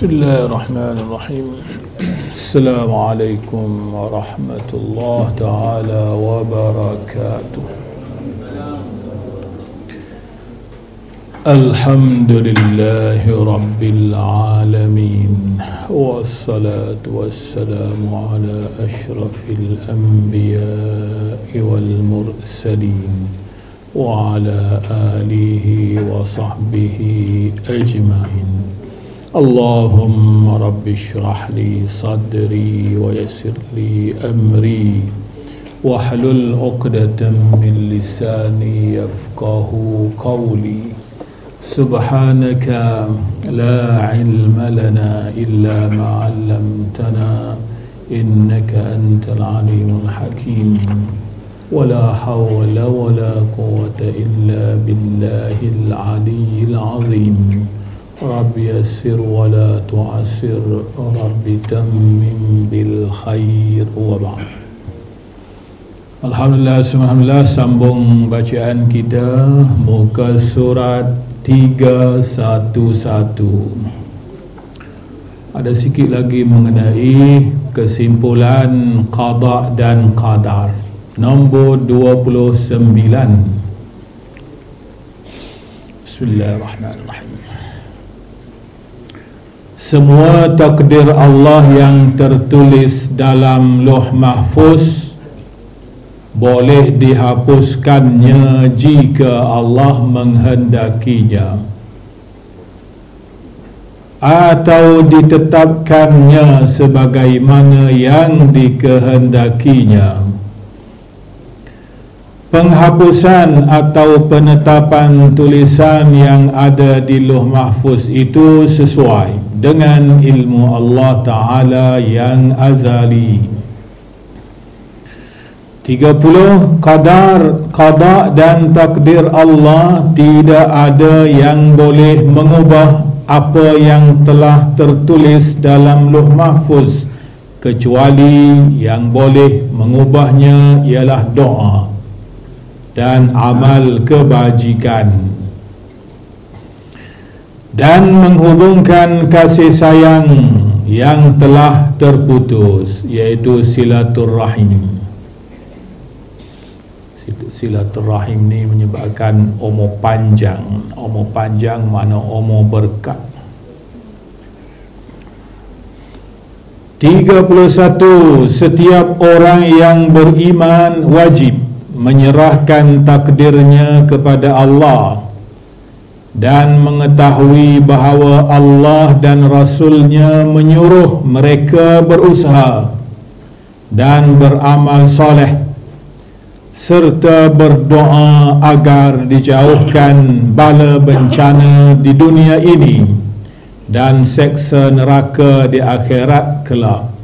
Bismillahirrahmanirrahim. Assalamualaikum warahmatullahi taala wabarakatuh. Alhamdulillahi rabbil alamin. Wassalatu wassalamu ala asyrafil anbiya'i wal mursalin wa ala alihi wa sahbihi ajma'in. Allahumma rabbi shrah li sadri wa yassir li amri wahlul 'uqdatam min lisani yafqahu qawli. Subhanaka la ilma lana illa ma 'allamtana innaka antal alimul hakim. Wala hawla wala quwwata illa billahil aliyyil azim. Rabbi yassir wa la tu'assir, Rabbi tammim bil khair wa ba'd. Alhamdulillah, sambung bacaan kita muka surat 311. Ada sikit lagi mengenai kesimpulan qada dan qadar. Nombor 29. Bismillahirrahmanirrahim. Semua takdir Allah yang tertulis dalam Lauh Mahfuz boleh dihapuskannya jika Allah menghendakinya, atau ditetapkannya sebagaimana yang dikehendakinya. Penghapusan atau penetapan tulisan yang ada di Lauh Mahfuz itu sesuai dengan ilmu Allah Ta'ala yang azali. 30. Qada dan takdir Allah, tidak ada yang boleh mengubah apa yang telah tertulis dalam Lauh Mahfuz, kecuali yang boleh mengubahnya ialah doa dan amal kebajikan, dan menghubungkan kasih sayang yang telah terputus, iaitu silaturrahim. Silaturrahim ni menyebabkan umur panjang. Umur panjang makna umur berkat. 31. Setiap orang yang beriman wajib menyerahkan takdirnya kepada Allah dan mengetahui bahawa Allah dan Rasulnya menyuruh mereka berusaha dan beramal soleh serta berdoa agar dijauhkan bala bencana di dunia ini dan seksa neraka di akhirat kelak.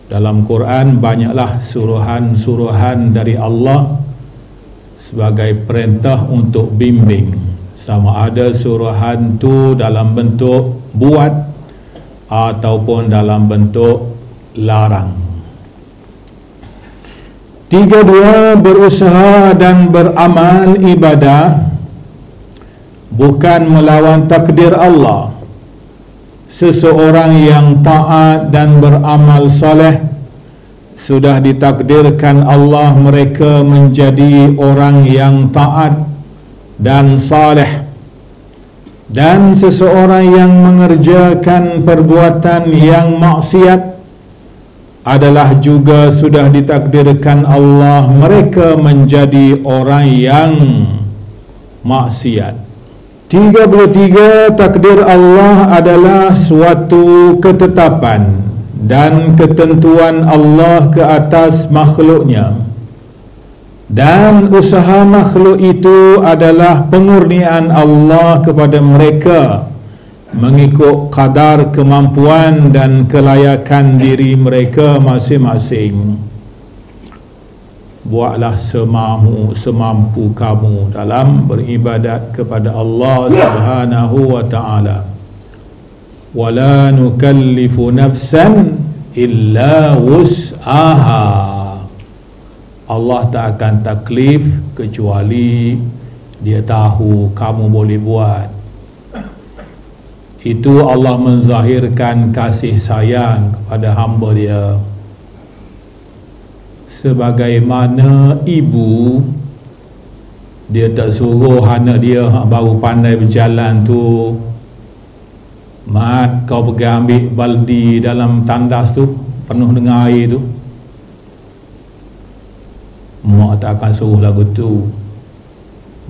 Dalam Quran banyaklah suruhan-suruhan dari Allah sebagai perintah untuk bimbing, sama ada suruhan tu dalam bentuk buat ataupun dalam bentuk larang. 32. Berusaha dan beramal ibadah bukan melawan takdir Allah. Seseorang yang taat dan beramal soleh sudah ditakdirkan Allah mereka menjadi orang yang taat dan saleh, dan seseorang yang mengerjakan perbuatan yang maksiat adalah juga sudah ditakdirkan Allah mereka menjadi orang yang maksiat. 33. Takdir Allah adalah suatu ketetapan dan ketentuan Allah ke atas makhluknya, dan usaha makhluk itu adalah pengurnian Allah kepada mereka mengikut kadar kemampuan dan kelayakan diri mereka masing-masing. Buatlah semampu kamu dalam beribadat kepada Allah Subhanahu wa ta'ala. Wala nukallifu nafsan illa wus'aha. Allah tak akan taklif kecuali Dia tahu kamu boleh buat. itu Allah menzahirkan kasih sayang kepada hamba dia. Sebagaimana ibu, dia tak suruh anak dia baru pandai berjalan tu, mat kau pergi ambil baldi dalam tandas tu penuh dengan air tu. Mak tak akan suruh lagu tu.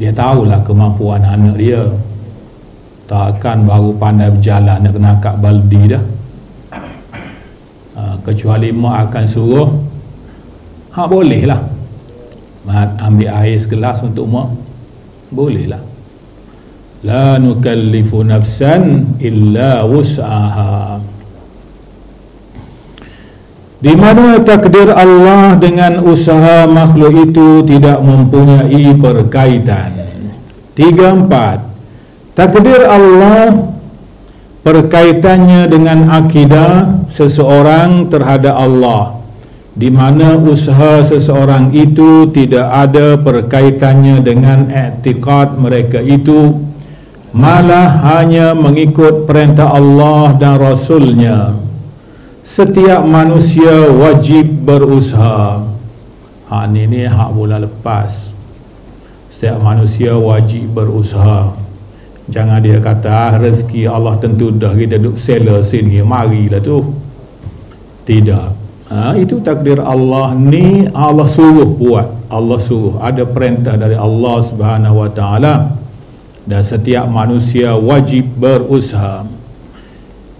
Dia tahulah kemampuan anak dia, tak akan baru pandai berjalan nak kena angkat baldi dah. Kecuali mak akan suruh, boleh lah mat ambil air segelas untuk mak, boleh lah. La nukallifu nafsan illa wus'aha. Di mana takdir Allah dengan usaha makhluk itu tidak mempunyai berkaitan. 3-4. Takdir Allah berkaitannya dengan akidah seseorang terhadap Allah, di mana usaha seseorang itu tidak ada berkaitannya dengan i'tiqad mereka itu, malah hanya mengikut perintah Allah dan Rasulnya. Setiap manusia wajib berusaha. Ini hak bola lepas. Setiap manusia wajib berusaha. Jangan dia kata rezeki Allah tentu dah, kita duduk sela sini, marilah tu. Tidak. Itu takdir Allah. Ni Allah suruh buat. Allah suruh. Ada perintah dari Allah Subhanahu Wa Taala. Dan setiap manusia wajib berusaha.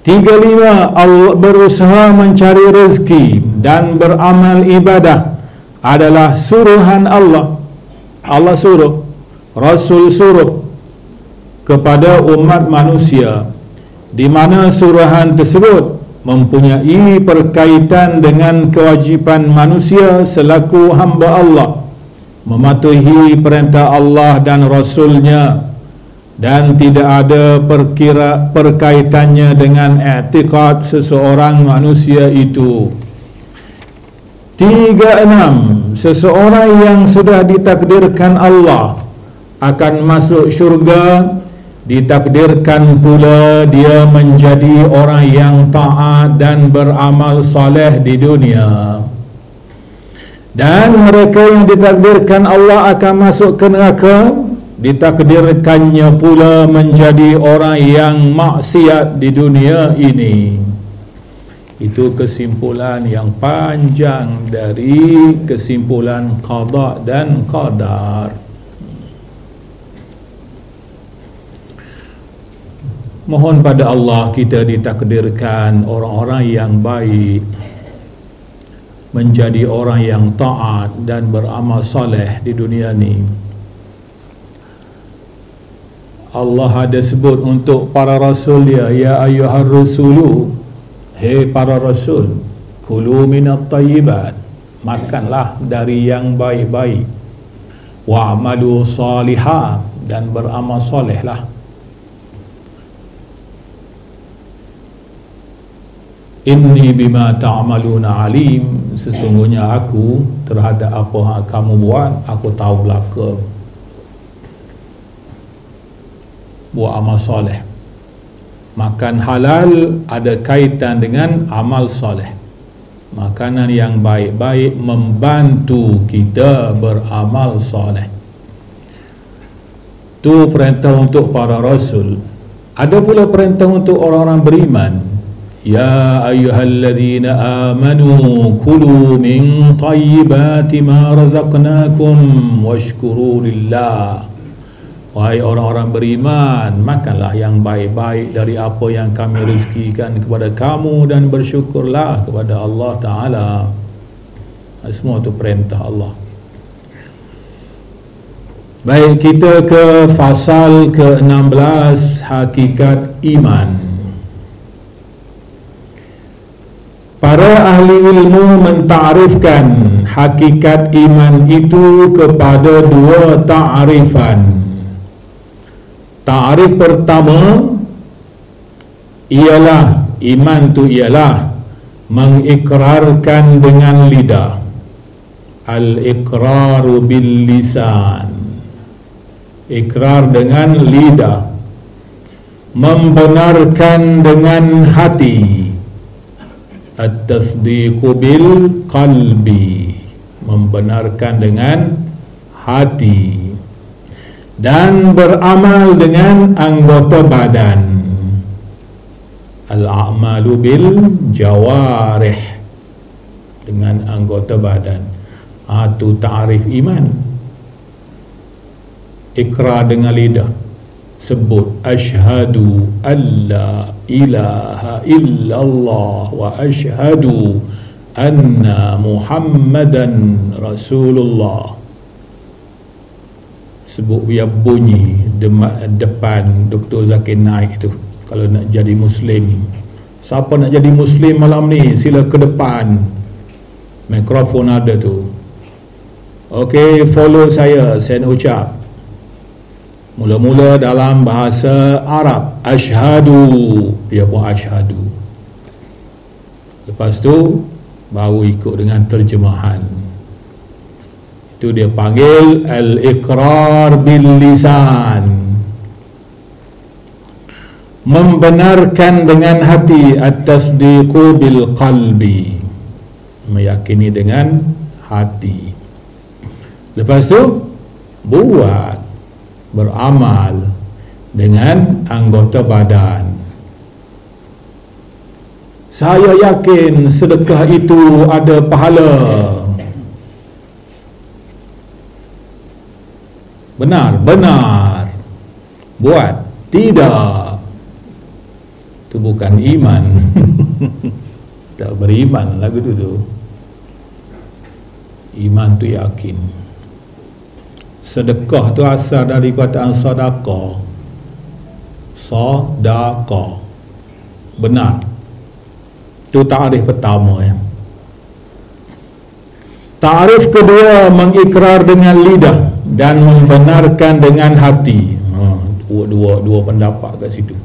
3-5. Allah berusaha mencari rezeki dan beramal ibadah adalah suruhan Allah. Allah suruh, Rasul suruh kepada umat manusia, di mana suruhan tersebut mempunyai berkaitan dengan kewajipan manusia selaku hamba Allah, mematuhi perintah Allah dan Rasulnya, dan tidak ada perkaitannya dengan i'tiqad seseorang manusia itu. 3-6. Seseorang yang sudah ditakdirkan Allah akan masuk syurga, ditakdirkan pula dia menjadi orang yang taat dan beramal saleh di dunia. Dan mereka yang ditakdirkan Allah akan masuk ke neraka, ditakdirkannya pula menjadi orang yang maksiat di dunia ini. Itu kesimpulan yang panjang dari kesimpulan qada dan qadar. Mohon pada Allah kita ditakdirkan orang-orang yang baik, menjadi orang yang taat dan beramal soleh di dunia ni. Allah ada sebut untuk para rasul dia, ya ayyuhar rusulu, hei para rasul, kulu minat tayyibat, makanlah dari yang baik-baik, wa'amalu salihah, dan beramal solehlah. Inni bima ta'amaluna alim, sesungguhnya aku terhadap apa yang kamu buat, aku tahu belaka. Buat amal soleh. Makan halal ada kaitan dengan amal soleh. Makanan yang baik-baik membantu kita beramal soleh. Itu perintah untuk para rasul. Ada pula perintah untuk orang-orang beriman. Ya ayyuhalladzina amanu kulu min tayyibati ma razaqnakum washkuru lillah. Wahai orang-orang beriman, makanlah yang baik-baik dari apa yang kami rezekikan kepada kamu dan bersyukurlah kepada Allah Ta'ala. Semua itu perintah Allah. Baik, kita ke fasal ke-16, hakikat iman. Para ahli ilmu mentarifkan hakikat iman itu kepada 2 ta'rifan. Ta'rif pertama ialah iman tu ialah mengikrarkan dengan lidah, al-iqraru bil lisan, ikrar dengan lidah, membenarkan dengan hati. At-tasdiqu bil qalbi, membenarkan dengan hati, dan beramal dengan anggota badan. Al-a'malu bil jawarih, dengan anggota badan. Itu ta'rif iman. Iqrar dengan lidah, sebut asyhadu alla ilaha illallah wa asyhadu anna muhammadan rasulullah. Sebut biar bunyi depan Dr. Zakir Naik itu kalau nak jadi Muslim. Siapa nak jadi Muslim malam ni, sila ke depan, mikrofon ada tu. Okey, follow saya nak ucap. Mula-mula dalam bahasa Arab, asyhadu, dia pun asyhadu. Lepas tu baru ikut dengan terjemahan. Itu dia panggil al-iqrar bil lisan, membenarkan dengan hati. At-tasdiqu bil qalbi, meyakini dengan hati. Lepas tu buat, beramal dengan anggota badan. Saya yakin sedekah itu ada pahala. Benar. Buat. Tidak. Itu bukan iman. Tak beriman lagu tu. Iman tu yakin. Sedekah tu asal dari perkataan sedekah. Sedekah. Benar. Itu ta'rif pertama ya. Ta'rif kedua, mengikrar dengan lidah dan membenarkan dengan hati. Dua pendapat kat situ.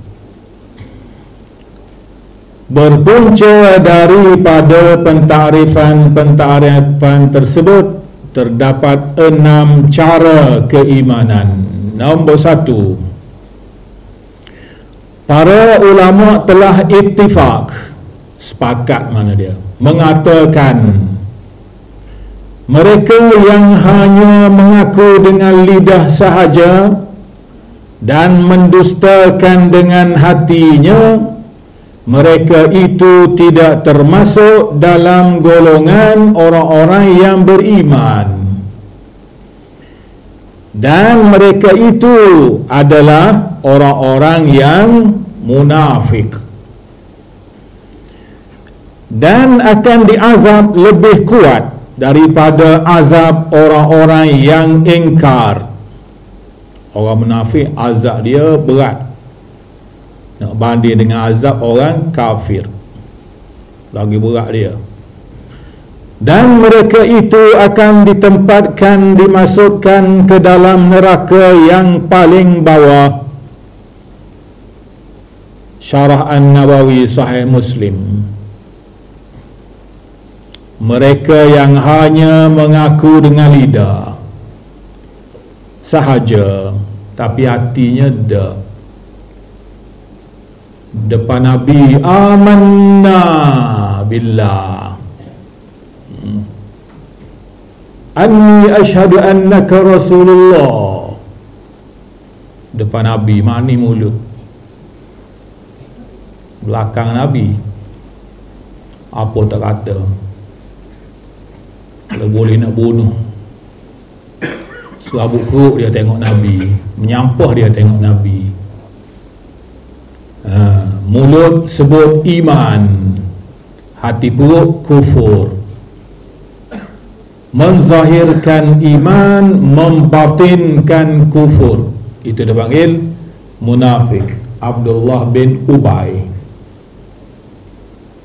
Berpunca daripada pentakrifan tersebut terdapat 6 cara keimanan. Nombor 1, para ulama telah ittifaq, sepakat mana dia, mengatakan mereka yang hanya mengaku dengan lidah sahaja dan mendustakan dengan hatinya, mereka itu tidak termasuk dalam golongan orang-orang yang beriman. Dan mereka itu adalah orang-orang yang munafik, dan akan diazab lebih kuat daripada azab orang-orang yang ingkar. Orang munafik azab dia berat, nak banding dengan azab orang kafir, lagi berat dia. Dan mereka itu akan dimasukkan ke dalam neraka yang paling bawah. Syarah An-Nawawi Sahih Muslim. Mereka yang hanya mengaku dengan lidah sahaja, tapi hatinya dak. Depan Nabi, amanna billah, anni asyhadu annaka rasulullah. Depan Nabi, mani mulut. Belakang Nabi, apa tak kata. Kalau boleh nak bunuh, serabut perut dia tengok Nabi, menyampah dia tengok Nabi. Mulut sebut iman, hati perut kufur. Menzahirkan iman, membatinkan kufur. Itu dia panggil munafik. Abdullah bin Ubay,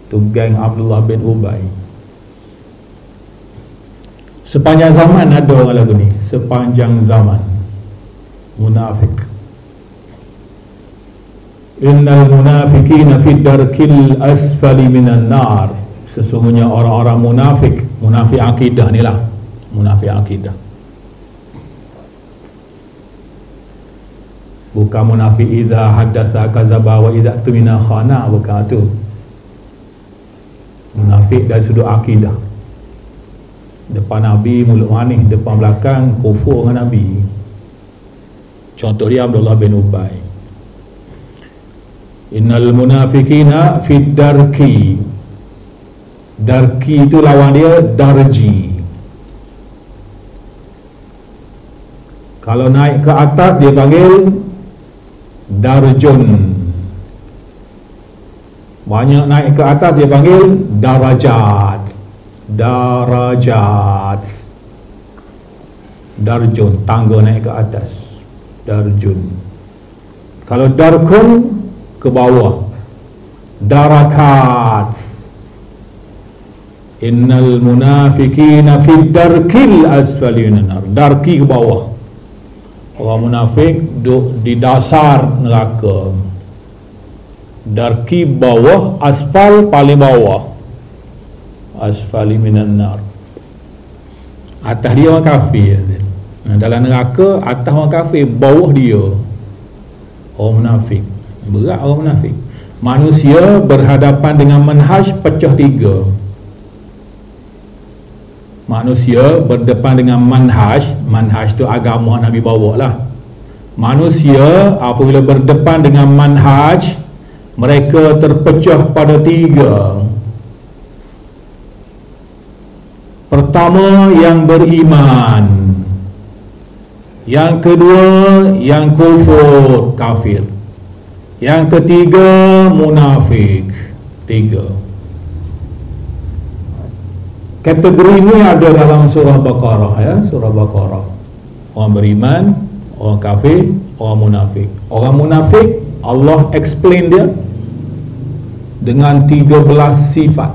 itu geng Abdullah bin Ubay. Sepanjang zaman ada orang lagu ni. Sepanjang zaman munafik. Innal munafiqina fi darkil asfali minan nar. Sesungguhnya orang-orang munafik, munafik akidah ni lah, munafik akidah. Bukan munafik idza haddasa kadzaba wa idza tumina khana, bukan tu. Munafik dari sudut akidah. Depan Nabi mulut manis, depan belakang kufur dengan Nabi. Contoh dia Abdullah bin Ubay. Innal munafiqina fid darki. Darki itu lawan dia darji. Kalau naik ke atas dia panggil darjun. Banyak naik ke atas dia panggil darajat. Darajat. Darjun, tangga naik ke atas. Darjun. Kalau darkun, ke bawah. Darakat. Innal munafiqina fi darkil asfali minan nar. Darki ke bawah. Orang munafik duduk di dasar neraka. Darki bawah, asfal paling bawah. Asfali minan nar. Atas dia orang kafir. Dalam neraka atas orang kafir, bawah dia orang munafik. Berat orang munafik. Manusia berhadapan dengan manhaj pecah tiga. Manusia berdepan dengan manhaj. Manhaj tu agama Nabi bawa lah. Manusia apabila berdepan dengan manhaj, mereka terpecah pada tiga. Pertama, yang beriman. Yang kedua, yang kufur, kafir. Yang ketiga, munafik. Tiga. Kategori ini ada dalam surah Baqarah, ya, surah Baqarah. Orang beriman, orang kafir, orang munafik. Orang munafik Allah explain dia dengan 13 sifat.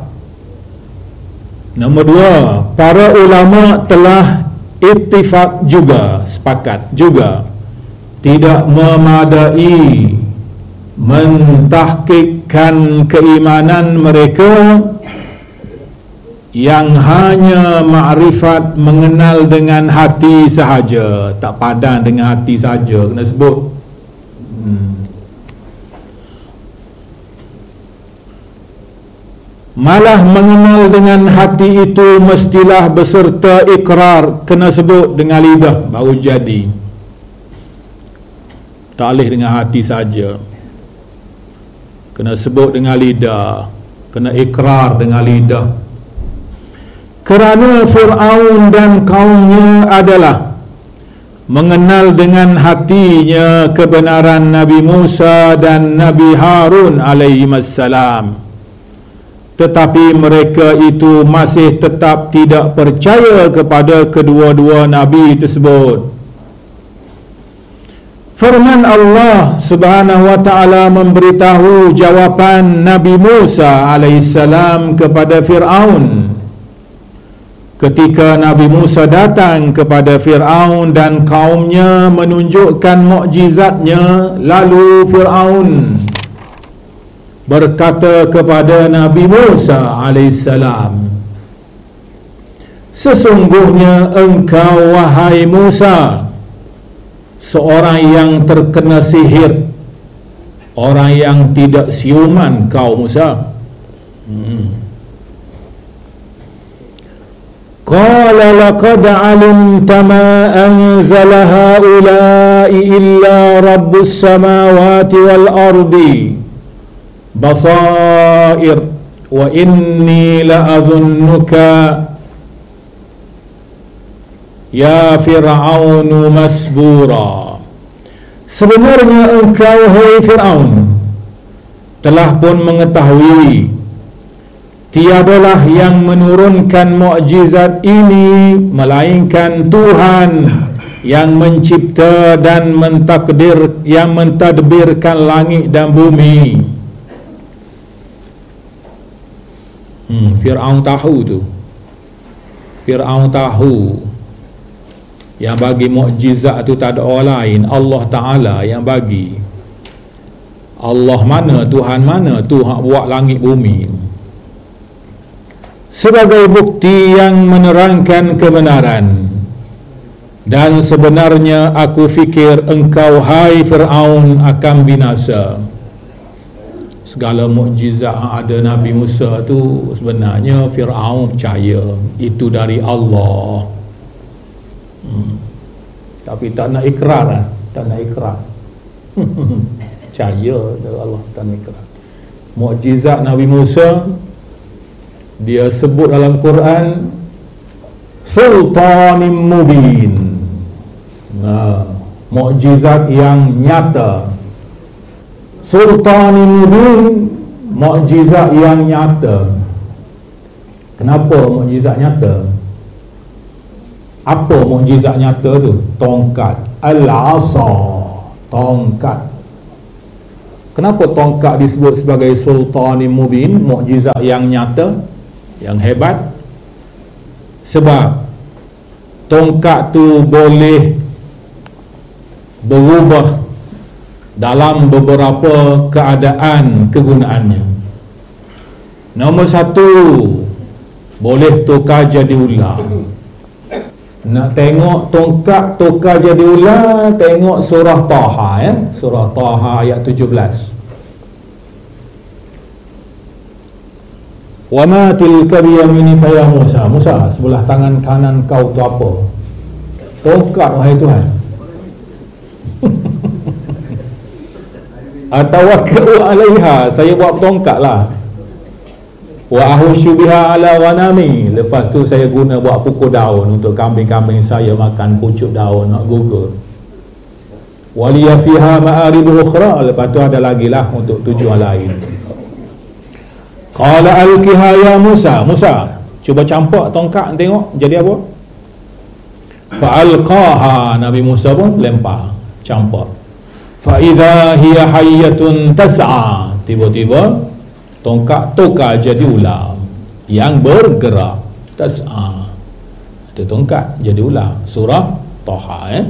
Nombor 2, para ulama telah ittifaq juga, sepakat juga, tidak memadai mentahqiqkan keimanan mereka yang hanya makrifat, mengenal dengan hati sahaja, tak padan dengan hati sahaja, kena sebut. Malah mengenal dengan hati itu mestilah beserta ikrar, kena sebut dengan lidah baru jadi. Tak boleh dengan hati saja, kena sebut dengan lidah, kena ikrar dengan lidah. Kerana Fir'aun dan kaumnya adalah mengenal dengan hatinya kebenaran Nabi Musa dan Nabi Harun alaihissalam, tetapi mereka itu masih tetap tidak percaya kepada kedua-dua Nabi tersebut. Firman Allah Subhanahu wa ta'ala memberitahu jawapan Nabi Musa alaihissalam kepada Fir'aun. Ketika Nabi Musa datang kepada Fir'aun dan kaumnya menunjukkan mukjizatnya, lalu Fir'aun berkata kepada Nabi Musa alaihissalam, sesungguhnya engkau wahai Musa seorang yang terkena sihir, orang yang tidak siuman kau Musa. Qala laqad alimta ma anzala haula'i illa rabbus samawati wal ardi basair wa inni la'adhunnuka ya Fir'aunu masbura. Sebenarnya engkau hai Fir'aun telah pun mengetahui tiadalah yang menurunkan mukjizat ini melainkan Tuhan yang mencipta dan mentadbirkan langit dan bumi. Fir'aun tahu tu. Fir'aun tahu yang bagi mukjizat tu tak ada orang lain, Allah Ta'ala yang bagi. Allah mana, Tuhan mana tu hak buat langit bumi. Sebagai bukti yang menerangkan kebenaran, Dan sebenarnya aku fikir engkau hai Fir'aun akan binasa. Segala mukjizat yang ada Nabi Musa tu sebenarnya Fir'aun percaya itu dari Allah. Tapi tak nak ikrar, tak nak ikrar. Percaya dari Allah, tak nak ikrar. Mukjizat Nabi Musa dia sebut dalam Quran sultanim mubin. Mukjizat yang nyata. Sultanim mubin, mukjizat yang nyata. Kenapa mukjizat nyata? Apa mukjizat nyata tu? Tongkat al-asa, tongkat. Kenapa tongkat disebut sebagai sultanim mubin, mukjizat yang nyata, yang hebat? Sebab tongkat tu boleh berubah dalam beberapa keadaan kegunaannya. Nombor satu, boleh tukar jadi ular. Nak tengok tongkat tukar jadi ular, tengok surah Taha, ya? Surah Taha ayat 17. Wa ma tilka biyaminika ya Musa. Musa, sebelah tangan kanan kau tu apa? Tongkat, wahai Tuhan. Atawakkau alaiha, saya buat tongkat lah. Wa ahusyu biha ala ghanami, lepas tu saya guna buat pokok daun untuk kambing-kambing saya makan pucuk daun, nak gugur. Waliya fiha ma'arib ukhra, lepas tu ada lagi lah untuk tujuan lain. Qala alqiha ya Musa. Musa, cuba campak tongkat tengok jadi apa? Fa'alqaha, Nabi Musa pun lempar, campak. Fa idza hiya hayyatun tas'a, tiba-tiba tongkat tukar jadi ular yang bergerak. Tas'a, itu tongkat jadi ular. Surah Taha,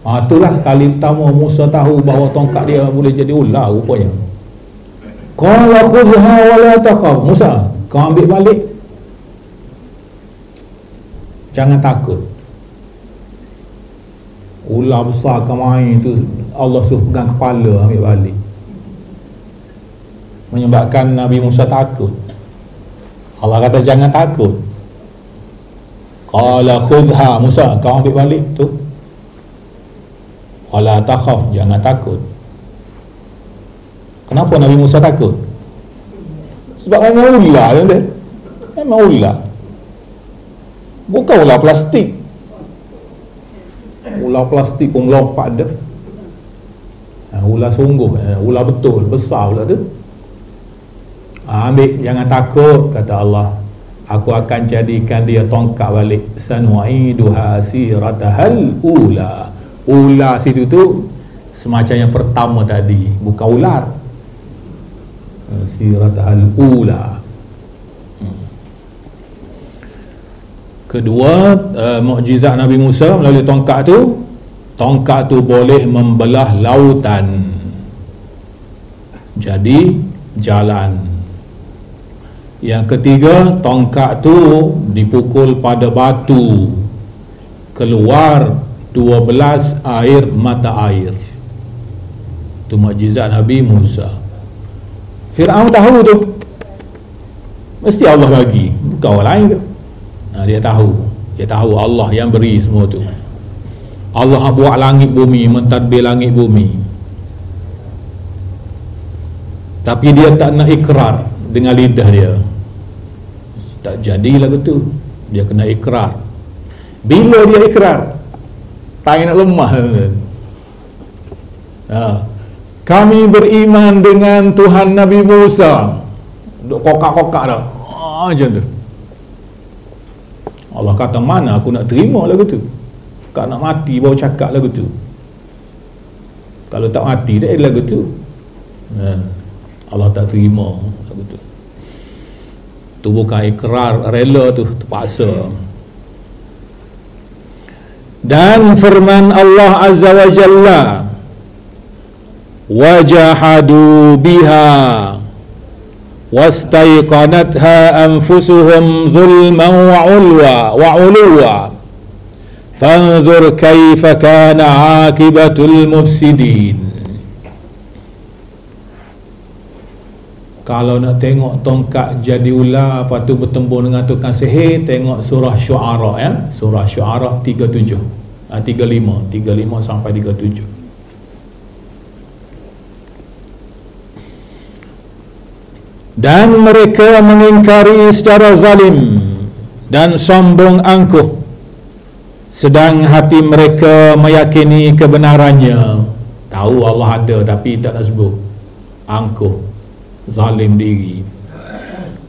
itulah kali pertama Musa tahu bahawa tongkat dia boleh jadi ular rupanya. Qala khudha wa la taqaf. Musa, kau ambil balik, jangan takut. Ular besar kemain tu Allah suruh pegang kepala, ambil balik. Menyebabkan Nabi Musa takut. Allah kata jangan takut. Qala khudha, Musa kau ambil balik tu. Wala takhaf, jangan takut. Kenapa Nabi Musa takut? Sebab memang ular kan dia. Memang ular. Bukan ular plastik. Ular plastik pun melompat dah. Ular sungguh, ular betul, besar ular tu. Ambil, jangan takut, kata Allah. Aku akan jadikan dia tongkat balik. Sanu'iduha siratahal ula. Ular situ tu semacam yang pertama tadi, bukan ular. Siratahal ula. Kedua, mukjizat Nabi Musa melalui tongkat tu boleh membelah lautan jadi jalan. Yang ketiga, tongkat tu dipukul pada batu, keluar 12 air mata air. Itu mukjizat Nabi Musa. Fir'aun tahu tu, mesti Allah bagi, bukan orang lain ke? Dia tahu Allah yang beri semua tu. Allah buat langit bumi, mentadbir langit bumi. Tapi dia tak nak ikrar dengan lidah dia. Tak jadilah betul. Dia kena ikrar. Bila dia ikrar, tak nak lemah. Kami beriman dengan Tuhan Nabi Musa. Duk kokak-kokak dah. Macam tu. Allah kata, mana aku nak terima lagu tu? Kau nak mati baru cakap lagu tu. Kalau tak mati dah lagu tu. Allah tak terima lagu tu. Tu bukan ikrar rela, tu terpaksa. Dan firman Allah Azza wa Jalla, wajahadu biha, wastaiqanatha anfusuhum zulman wa ulwa fanzur kaifa kana akibatul mufsidin. Kalau nak tengok tongkat jadi ular, lepas tu bertembur dengan tukang sihir, tengok surah Syu'ara ya. Surah Syu'ara 35 sampai 37. Dan mereka mengingkari secara zalim dan sombong angkuh, sedang hati mereka meyakini kebenarannya. Tahu Allah ada tapi tak nak sebut. Angkuh, zalim diri.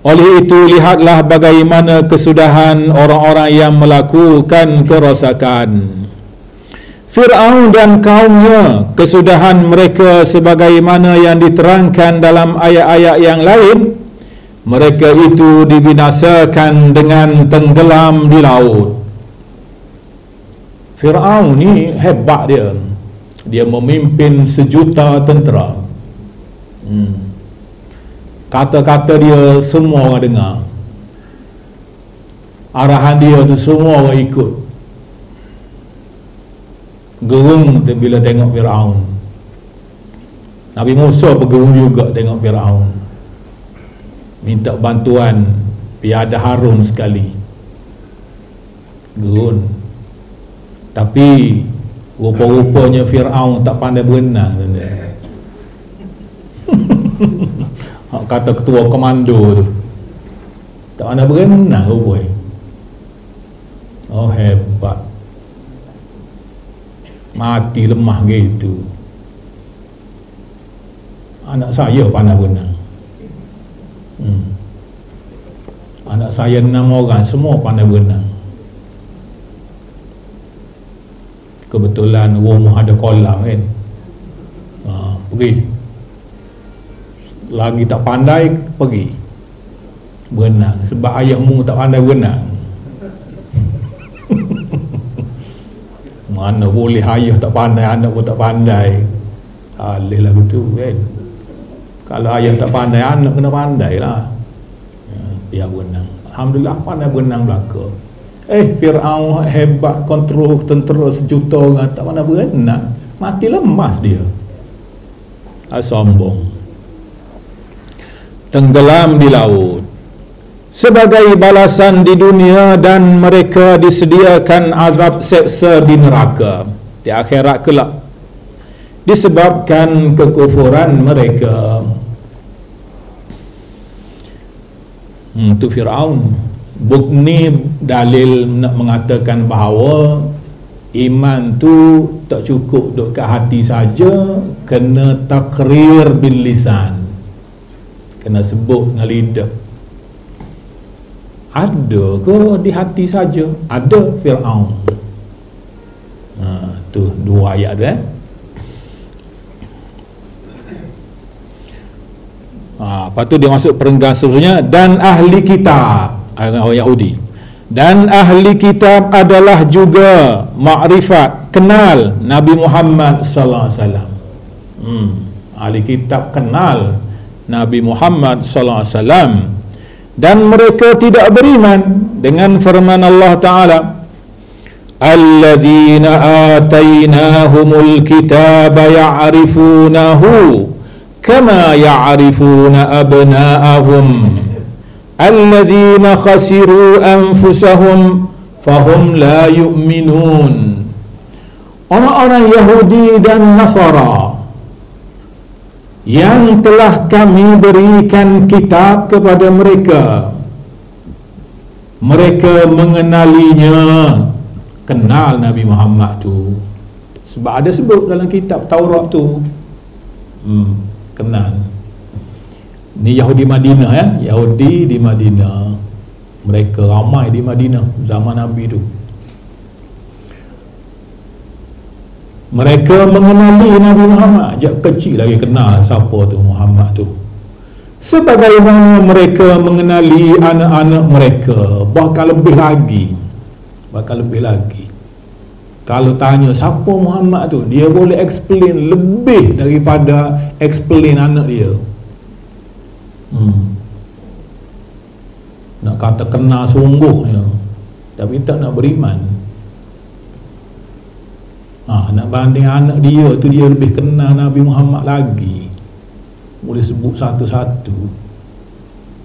Oleh itu lihatlah bagaimana kesudahan orang-orang yang melakukan kerosakan. Fir'aun dan kaumnya, kesudahan mereka sebagaimana yang diterangkan dalam ayat-ayat yang lain. Mereka itu dibinasakan dengan tenggelam di laut. Fir'aun ni hebat dia. Dia memimpin 1,000,000 tentera. Kata-kata dia semua orang dengar. Arahan dia tu semua orang ikut. Gerung bila tengok Fir'aun. Nabi Musa bergerung juga tengok Fir'aun. Minta bantuan piada Harun sekali. Gerun. Tapi rupa-rupanya Fir'aun tak pandai berenang. Kata ketua komando tu tak pandai berenang rupanya. Oh hebat. Mati lemah gitu. Anak saya pandai berenang. Anak saya 6 orang semua pandai berenang. Kebetulan rumah ada kolam kan. Pergi. Lagi tak pandai pergi berenang sebab ayahmu tak pandai berenang. Mana boleh ayah tak pandai, anak pun tak pandai. Alih lah betul kan. Kalau ayah tak pandai, anak kena pandai lah. Biar berenang. Alhamdulillah pandai berenang belaka. Fir'aun hebat, kontrol tentera 1,000,000 orang, tak pandai berenang, mati lemas dia. Sombong. Tenggelam di laut sebagai balasan di dunia, dan mereka disediakan azab seksa di neraka di akhirat kelak disebabkan kekufuran mereka. Itu Fir'aun. Bukni dalil nak mengatakan bahawa iman tu tak cukup duduk kat hati saja, kena takrir bil lisan, kena sebut dengan lidah. Ada ke di hati saja? Ada Fir'aun. Tu dua ayat tu lepas tu dia masuk perenggan seterusnya. Dan ahli kitab, orang Yahudi, dan ahli kitab adalah juga makrifat, kenal Nabi Muhammad sallallahu alaihi wasallam. Ahli kitab kenal Nabi Muhammad sallallahu alaihi wasallam, dan mereka tidak beriman dengan firman Allah Taala, alladzina atainahumul kitaba ya'rifunahu kama ya'rifuna abna'ahum alladzina khasiru anfusahum fahum la yu'minun. Orang-orang Yahudi dan Nasara yang telah kami berikan kitab kepada mereka, mereka mengenalinya, kenal Nabi Muhammad tu, sebab ada sebut dalam kitab Taurat tu. Kenal. Ni Yahudi Madinah ya, Yahudi di Madinah. Mereka ramai di Madinah zaman Nabi tu. Mereka mengenali Nabi Muhammad, sejak kecil lagi kenal siapa tu Muhammad tu. Sebagaimana mereka mengenali anak-anak mereka, bahkan lebih lagi. Kalau tanya siapa Muhammad tu, dia boleh explain lebih daripada explain anak dia. nak kata kena sungguh ya, tapi tak nak beriman. Nak banding anak dia tu, dia lebih kenal Nabi Muhammad lagi, boleh sebut satu-satu.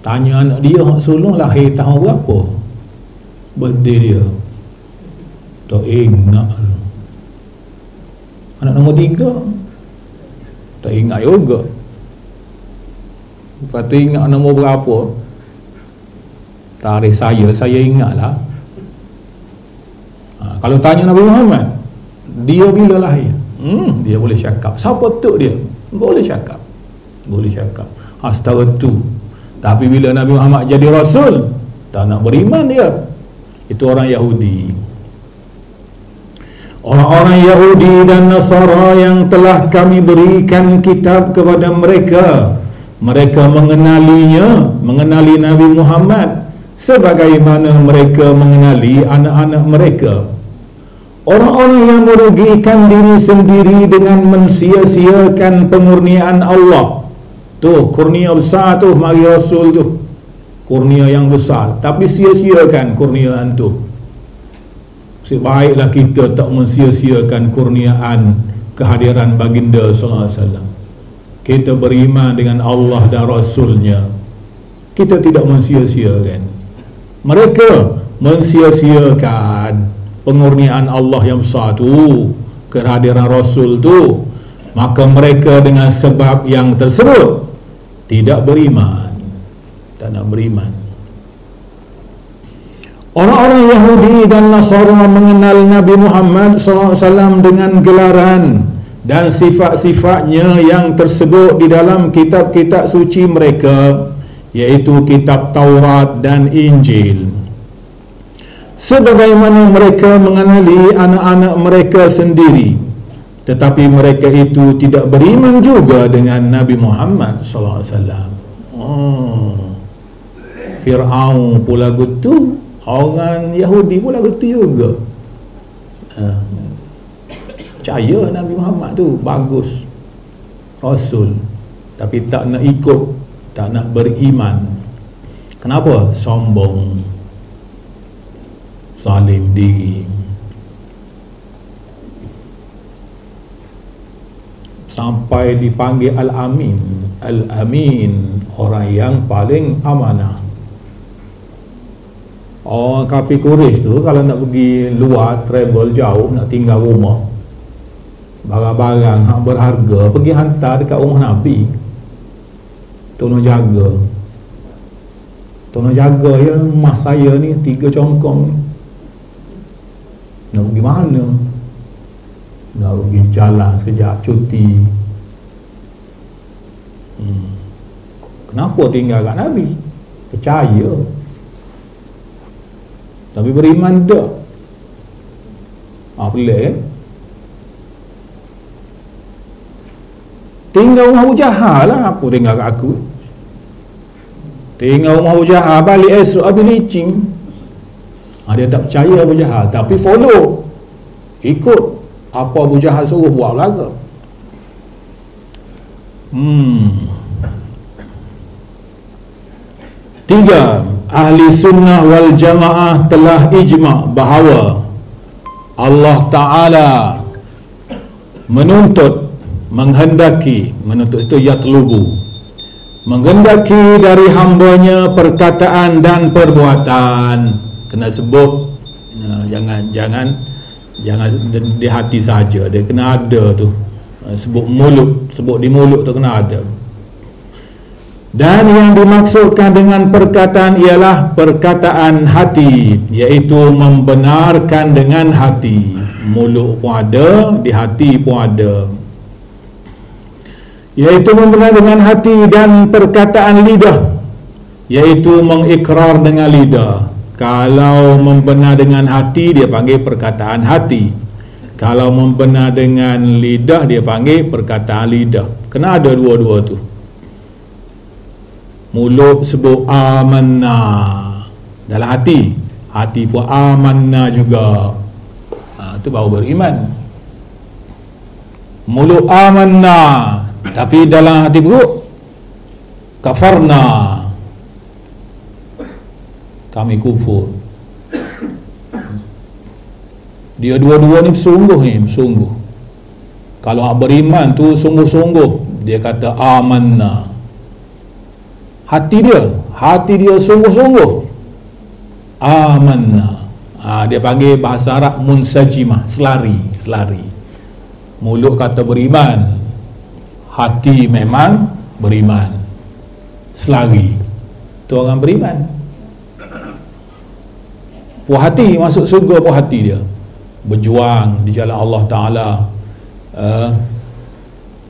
Tanya anak dia hak sulung lahir tahun berapa, birthday dia, tak ingat. Anak nombor 3 tak ingat juga. Lepas tu ingat nombor berapa, tarikh saya ingatlah. Kalau tanya Nabi Muhammad, dia bila lahir, dia boleh cakap. Siapa tu dia, boleh cakap, boleh cakap. Setara tu. Tapi bila Nabi Muhammad jadi Rasul, tak nak beriman dia. Itu orang Yahudi. Orang-orang Yahudi dan Nasara yang telah kami berikan kitab kepada mereka, mereka mengenali Nabi Muhammad sebagaimana mereka mengenali anak-anak mereka. Orang-orang yang merugikan diri sendiri dengan mensia-siakan pengurniaan Allah. Tu kurnia besar tu mari Rasul tu, kurnia yang besar, tapi sia-siakan kurniaan tu. Sebaiklah kita tak mensia-siakan kurniaan kehadiran baginda sallallahu alaihi wasallam. Kita beriman dengan Allah dan Rasulnya, kita tidak mensia-siakan. Mereka mensia-siakan pengurniaan Allah yang besar tu, kehadiran Rasul tu. Maka mereka dengan sebab yang tersebut tidak beriman, tak nak beriman. Orang-orang Yahudi dan Nasara mengenal Nabi Muhammad SAW dengan gelaran dan sifat-sifatnya yang tersebut di dalam kitab-kitab suci mereka, yaitu kitab Taurat dan Injil. Sebagaimana mereka mengenali anak-anak mereka sendiri, tetapi mereka itu tidak beriman juga dengan Nabi Muhammad SAW. Fir'aun pula gitu, orang Yahudi pula gitu juga. Percaya Nabi Muhammad tu bagus, Rasul, tapi tak nak ikut, tak nak beriman. Kenapa? Sombong, zalim diri. Sampai dipanggil Al-Amin. Al-Amin, orang yang paling amanah. Orang kafir Quraisy tu kalau nak pergi luar, travel jauh, nak tinggal rumah, barang-barang hak berharga pergi hantar dekat rumah Nabi. Tolong jaga, tolong jaga ya, emas saya ni 3 congkong ni. Nak pergi mana? Nak pergi jalan sekejap, cuti. Kenapa tinggal kat Nabi? Percaya, tapi beriman tak? Pelik kan? Tinggal rumah Abu Jahal lah. Apa tinggal kat aku? Tinggal rumah Abu Jahal, balik esok habis licin. Dia tak percaya Abu Jahal, tapi follow, ikut apa Abu Jahal suruh buat laga. Tiga, ahli sunnah wal jamaah telah ijma' bahawa Allah Ta'ala menuntut, menghendaki, menuntut itu yatlubu, menghendaki dari hambanya perkataan dan perbuatan. Kena sebut, jangan di hati saja, dia kena ada tu. Sebut mulut, sebut di mulut tu kena ada. Dan yang dimaksudkan dengan perkataan ialah perkataan hati, iaitu membenarkan dengan hati. Mulut pun ada, di hati pun ada, iaitu membenarkan dengan hati. Dan perkataan lidah, iaitu mengikrar dengan lidah. Kalau membenar dengan hati, dia panggil perkataan hati. Kalau membenar dengan lidah, dia panggil perkataan lidah. Kena ada dua-dua tu. Mulut sebut amanna dalam hati, hati pun amanna juga. Itu baru beriman. Mulut amanna, tapi dalam hati buruk kafarna. kami kufur. Dia dua-dua ni sungguh. Kalau beriman tu sungguh-sungguh, dia kata amanna. Hati dia sungguh-sungguh, amanna. Dia panggil bahasa Arab munsajimah, selari. Mulut kata beriman, hati memang beriman, selari. Tu orang beriman. Puas hati, masuk surga puas hati dia. Berjuang di jalan Allah Ta'ala,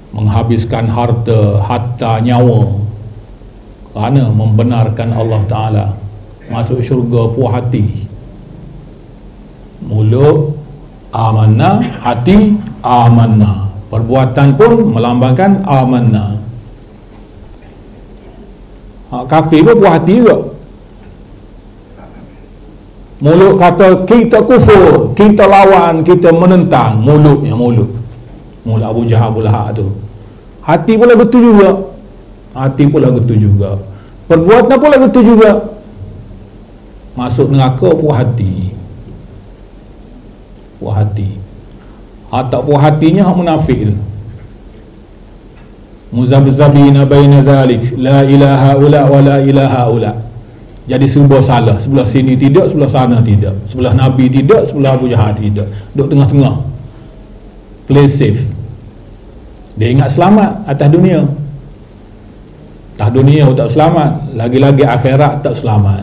menghabiskan harta nyawa kerana membenarkan Allah Ta'ala, masuk syurga puas hati. Mulut amanah, hati amanah, perbuatan pun melambangkan amanah. Kafir pun puas hati juga. Mulut kata kita kufur, kita lawan, kita menentang. Mulut Abu Jahal, Abu Lahab tu. Hati pula betul juga. Perbuatan pula betul juga. Masuk neraka puas hati. Tak puas hatinya hak munafik tu. Muzabzabina baina zalik, la ilaha ula wa la ilaha ula. Jadi serba salah, sebelah sini tidak, sebelah sana tidak, sebelah Nabi tidak, sebelah Abu Jahal tidak, duduk tengah-tengah, play safe. Dia ingat selamat atas dunia tak selamat, lagi-lagi akhirat tak selamat.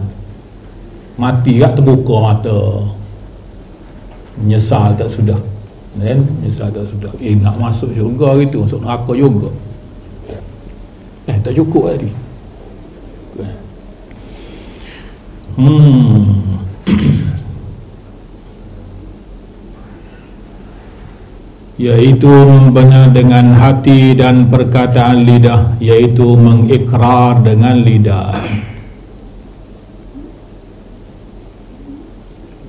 Mati kat terbuka mata, menyesal tak sudah, nak masuk syurga gitu, masuk neraka juga. Tak cukup tadi. Iaitu membenar dengan hati dan perkataan lidah, iaitu mengikrar dengan lidah.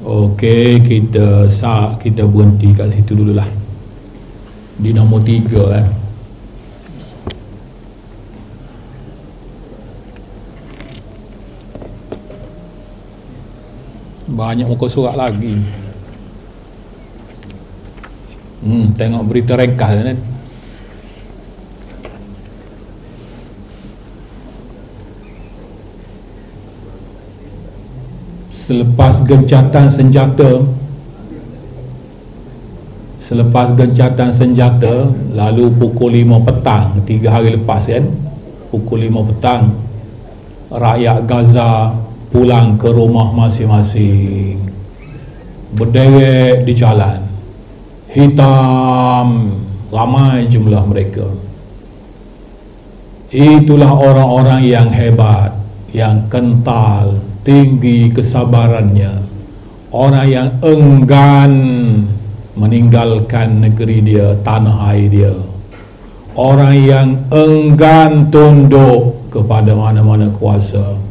Okey, kita berhenti kat situ dululah, di nombor 3. Banyak muka surat lagi. Tengok berita ringkas kan. Selepas gencatan senjata, lalu pukul 5 petang, 3 hari lepas kan, pukul 5 petang, rakyat Gaza pulang ke rumah masing-masing, berderet di jalan, hitam, ramai jumlah mereka. Itulah orang-orang yang hebat, yang kental, tinggi kesabarannya, orang yang enggan meninggalkan negeri dia, tanah air dia, orang yang enggan tunduk kepada mana-mana kuasa.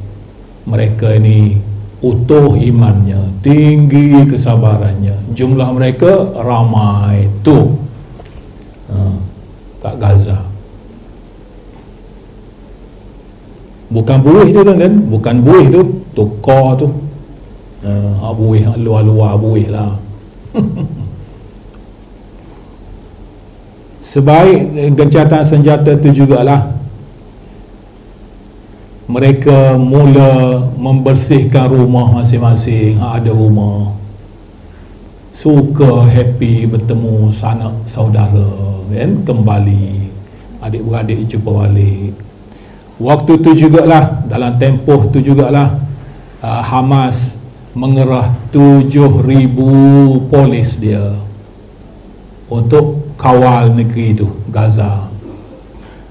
Mereka ini utuh imannya, tinggi kesabarannya, jumlah mereka ramai tu kat Gaza. Bukan buih tu kan, bukan buih tu, tukar tu, buih luar-luar buih lah. Sebaik gencatan senjata tu jugalah mereka mula membersihkan rumah masing-masing. Ada rumah, suka happy bertemu sanak saudara kan, kembali adik-beradik jumpa balik. Waktu tu jugalah, dalam tempoh tu jugalah, Hamas mengerah 7,000 polis dia untuk kawal negeri tu, Gaza,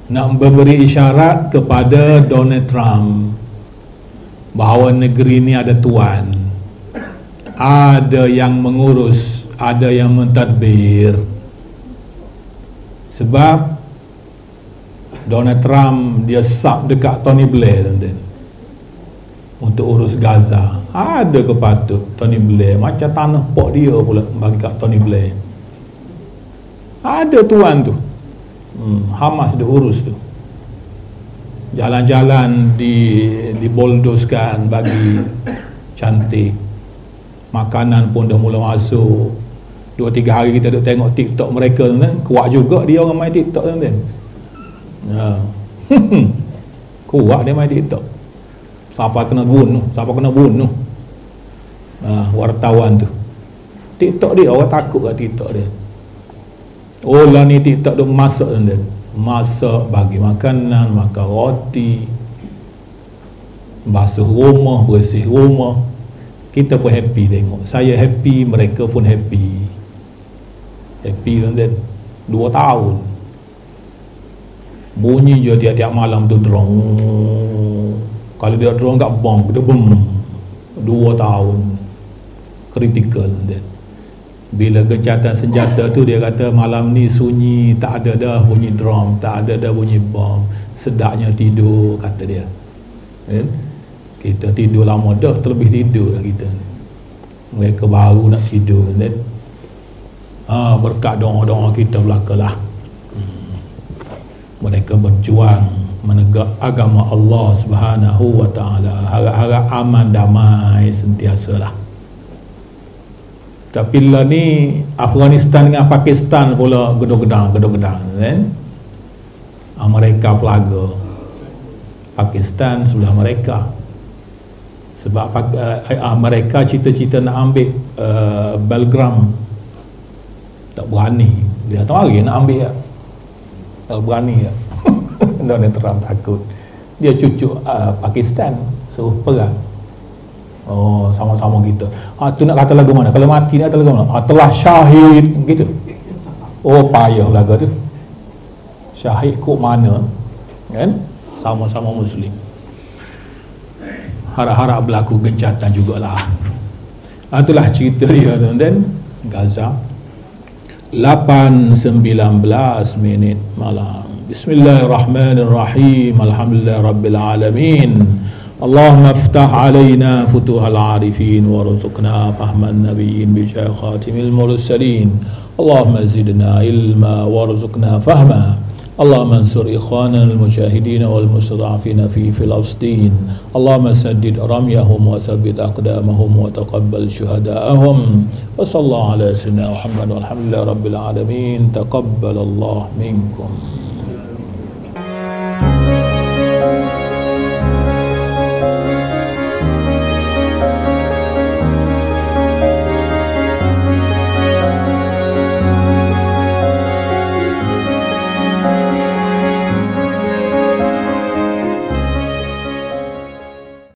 nak memberi isyarat kepada Donald Trump bahawa negeri ini ada tuan, ada yang mengurus, ada yang mentadbir. Sebab Donald Trump dia sub dekat Tony Blair untuk urus Gaza. Ada kepatut Tony Blair, macam tanah pok dia pula bagi kat Tony Blair. Ada tuan tu. Hamas dia urus tu. Jalan-jalan diboldoskan bagi cantik, makanan pun dah mula masuk. 2-3 hari kita duk tengok TikTok mereka tu kan, kuat juga dia orang main TikTok tu kan. Kuat dia main TikTok. Siapa kena bunuh wartawan tu. TikTok dia, orang takut kat TikTok dia. Oh lah ni TikTok tu masak tu kan, masak, bagi makanan, makan roti, basuh rumah, bersih rumah. Kita pun happy tengok. Saya happy, mereka pun happy. Happy kan 2 tahun. Bunyi je tiap-tiap malam tu drong. Kalau dia drong kat bom, dia bom. 2 tahun. Critical kan. Bila gencatan senjata tu dia kata malam ni sunyi, tak ada dah bunyi drum, tak ada dah bunyi bom. Sedapnya tidur, kata dia. Kan? Kita tidur lama dah, terlebih tidur dah kita. Mereka baru nak tidur kan. Berkat doa-doa kita belakalah. Mereka berjuang menegak agama Allah Subhanahu wa taala. Harap-harap aman damai sentiasalah. Tapi lah ni Afghanistan dengan Pakistan pula gedung-gedang kan. Amerika pelaga, Pakistan sebelah mereka. Sebab mereka cita-cita nak ambil Belgram, tak berani. Dia tahu hari nak ambil tak berani Donald Trump takut. Dia cucuk Pakistan suruh perang. Oh, sama-sama kita. Tu nak kata lagu mana? Kalau mati nak kata lagu mana? Telah syahid gitu. Oh, payah lagu tu. Syahid kok mana? Kan? Sama-sama Muslim. Harap-harap berlaku gencatan jugalah. Itulah cerita dia dan Gaza. 8:19 malam. Bismillahirrahmanirrahim. Alhamdulillah rabbil alamin. Allahumma iftah alaina futuhal arifin warzuqna fahman nabiyyin bi khatimil mursalin. Allahumma zidna ilma warzuqna fahma. اللهم انصر إخواننا المجاهدين والمستضعفين في فلسطين. اللهم سدد رميهم وثبت أقدامهم وتقبل شهداءهم. وصلى الله على سيدنا محمد والحمد لله رب العالمين. تقبل الله منكم.